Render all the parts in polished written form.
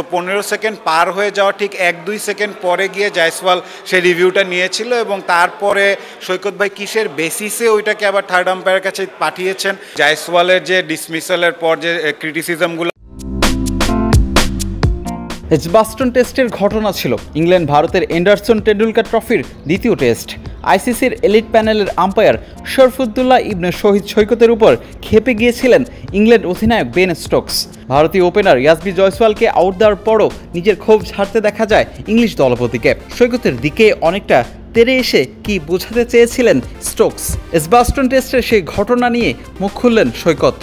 15 second পার হয়ে যাওয়া ঠিক 1-2 সেকেন্ড পরে গিয়ে জয়সওয়াল সেই রিভিউটা নিয়েছিল এবং তারপরে সৈকত ভাই কিসের বেসিসে ওইটাকে আবার থার্ড আম্পায়ারের কাছে পাঠিয়েছেন। জয়সওয়ালের যে ডিসমিসালের পর যে ক্রিটিসিজমগুলো এজবাস্টন টেস্টের ঘটনা ছিল ইংল্যান্ড ভারতের এন্ডারসন টেন্ডুলকার ট্রফির দ্বিতীয় টেস্ট। আইসিসির এলিট প্যানেলের আম্পায়ার শরফুদ্দুল্লাহ ইবনে শহীদ সৈকতের উপর ক্ষেপে গিয়েছিলেন ইংল্যান্ড অধিনায়ক বেন স্টোকস। ভারতীয় ওপেনার ইয়াসবি জয়সওয়ালকে আউট দেওয়ার পরও নিজের ক্ষোভ ঝাড়তে দেখা যায় ইংলিশ দলপতিকে। সৈকতের দিকে অনেকটা তেরে এসে কি বোঝাতে চেয়েছিলেন স্টোকস? এজবাস্টন টেস্টের সেই ঘটনা নিয়ে মুখ খুললেন সৈকত।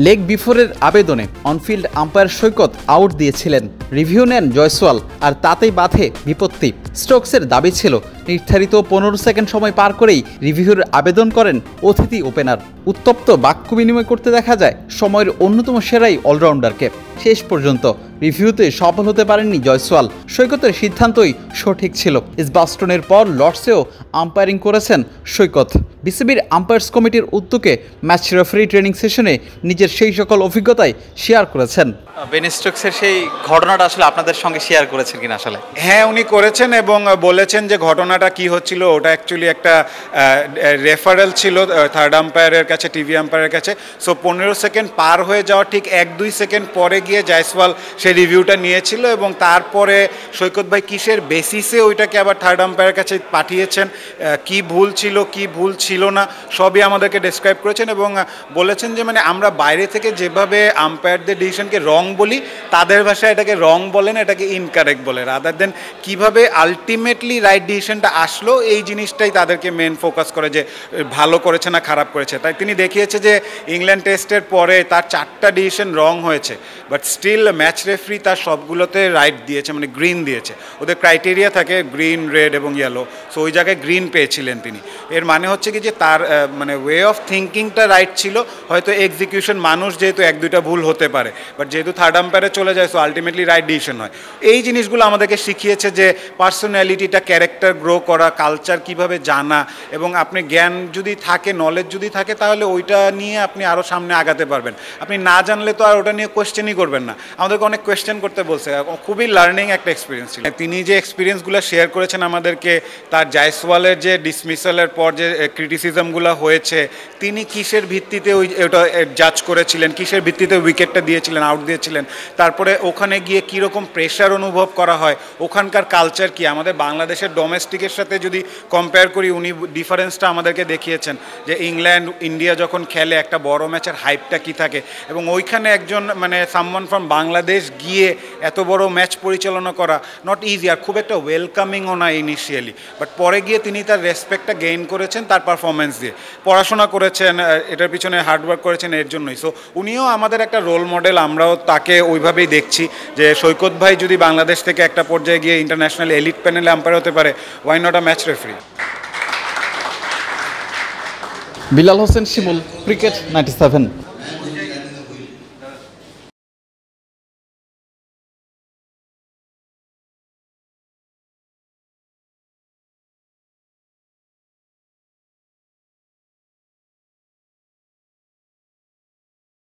লেগ বিফোরের আবেদনে অনফিল্ড আম্পায়ার সৈকত আউট দিয়েছিলেন, রিভিউ নেন জয়সওয়াল, আর তাতেই বাধে বিপত্তি। স্টোকসের দাবি ছিল নির্ধারিত 15 সেকেন্ড সময় পার করেই রিভিউর আবেদন করেন অতিথি ওপেনার। উত্তপ্ত বাক্য বিনিময় করতে দেখা যায় সময়ের অন্যতম সেরাই অলরাউন্ডারকে। শেষ পর্যন্ত রিভিউতে সফল হতে পারেননি জয়সওয়াল। সৈকতের সিদ্ধান্তই সঠিক ছিল। এজবাস্টনের পর লর্ডসেও আম্পায়ারিং করেছেন সৈকত। বিসিবির আম্পায়ার্স কমিটির উদ্যোগে ম্যাচ রেফারি ট্রেনিং সেশনে নিজের সেই সকল অভিজ্ঞতাই শেয়ার করেছেন। বেন স্টোকসের সেই ঘটনাটা আসলে আপনাদের সঙ্গে শেয়ার করেছেন কিনা? আসলে হ্যাঁ, উনি করেছেন এবং বলেছেন যে ঘটনাটা কি হচ্ছিল। ওটা অ্যাকচুয়ালি একটা রেফারেল ছিল থার্ড আম্পায়ারের কাছে, টিভি আম্পায়ারের কাছে। সো 15 সেকেন্ড পার হয়ে যাওয়া ঠিক 1-2 সেকেন্ড পরে গিয়ে জয়সওয়াল সেই রিভিউটা নিয়েছিল এবং তারপরে সৈকত ভাই কিসের বেসিসে ওইটাকে আবার থার্ড আম্পায়ারের কাছে পাঠিয়েছেন, কি ভুল ছিল কি ভুল ছিল না সবই আমাদেরকে ডেসক্রাইব করেছেন এবং বলেছেন যে মানে আমরা বাইরে থেকে যেভাবে আম্পায়ারদের ডিসিশনকে রং বলি, তাদের ভাষায় এটাকে রং বলেন, এটাকে ইনকারেক্ট বলে, রাদার দেন কীভাবে আলটিমেটলি রাইট ডিসিশনটা আসলো এই জিনিসটাই তাদেরকে মেন ফোকাস করে যে ভালো করেছে না খারাপ করেছে। তাই তিনি দেখিয়েছে যে ইংল্যান্ড টেস্টের পরে তার 4টা ডিসিশন রং হয়েছে, বাট স্টিল ম্যাচ রেফারি তার সবগুলোতে রাইট দিয়েছে, মানে গ্রিন দিয়েছে। ওদের ক্রাইটেরিয়া থাকে গ্রিন, রেড এবং ইয়েলো, সো ওই জায়গায় গ্রিন পেয়েছিলেন তিনি। এর মানে হচ্ছে কি যে তার মানে ওয়ে অফ থিঙ্কিংটা রাইট ছিল, হয়তো এক্সিকিউশন মানুষ যেহেতু 1-2টা ভুল হতে পারে, বাট যেহেতু থার্ড আম্পায়ারে চলে যায় সো আলটিমেটলি রাইট ডিসিশন হয়। এই জিনিসগুলো আমাদেরকে শিখিয়েছে যে পার্সোনালিটিটা, ক্যারেক্টার গ্রো করা, কালচার কিভাবে জানা, এবং আপনি জ্ঞান যদি থাকে, নলেজ যদি থাকে, তাহলে ওইটা নিয়ে আপনি আরও সামনে আগাতে পারবেন। আপনি না জানলে তো আর ওটা নিয়ে কোয়েশ্চেনই করবেন না। আমাদেরকে অনেক কোয়েশ্চেন করতে বলছে, খুবই লার্নিং একটা এক্সপিরিয়েন্স ছিল। তিনি যে এক্সপিরিয়েন্সগুলো শেয়ার করেছেন আমাদেরকে, তার জয়সওয়ালের যে ডিসমিসালের পর যে ক্রিটিসিজমগুলো হয়েছে, তিনি কিসের ভিত্তিতে ওটা জাজ করেছিলেন, কিসের ভিত্তিতে উইকেটটা দিয়েছিলেন, আউট দিয়েছিলেন, তারপরে ওখানে গিয়ে কীরকম প্রেশার অনুভব করা হয়, ওখানকার কালচার কি, আমাদের বাংলাদেশের ডোমেস্টিকের সাথে যদি কম্পেয়ার করি, উনি ডিফারেন্সটা আমাদেরকে দেখিয়েছেন যে ইংল্যান্ড ইন্ডিয়া যখন খেলে একটা বড় ম্যাচের হাইপটা কি থাকে, এবং ওইখানে একজন মানে সামওয়ান ফ্রম বাংলাদেশ গিয়ে এত বড় ম্যাচ পরিচালনা করা নট ইজি, আর খুব একটা ওয়েলকামিংও না ইনিশিয়ালি, বাট পরে গিয়ে তিনি তার রেসপেক্টটা গেইন করেছেন তার পারফরমেন্স দিয়ে। পড়াশোনা করেছেন, এটার পিছনে হার্ডওয়ার্ক করেছেন, এর জন্যই। সো উনিও আমাদের একটা রোল মডেল, আমরাও তাকে ওইভাবেই দেখছি যে সৈকত ভাই যদি বাংলাদেশ থেকে একটা পর্যায়ে গিয়ে ইন্টারন্যাশনাল এলিট প্যানেলে আম্পায়ার হতে পারে, why not a match referee. Bilal Hossain Shimul, cricket 97।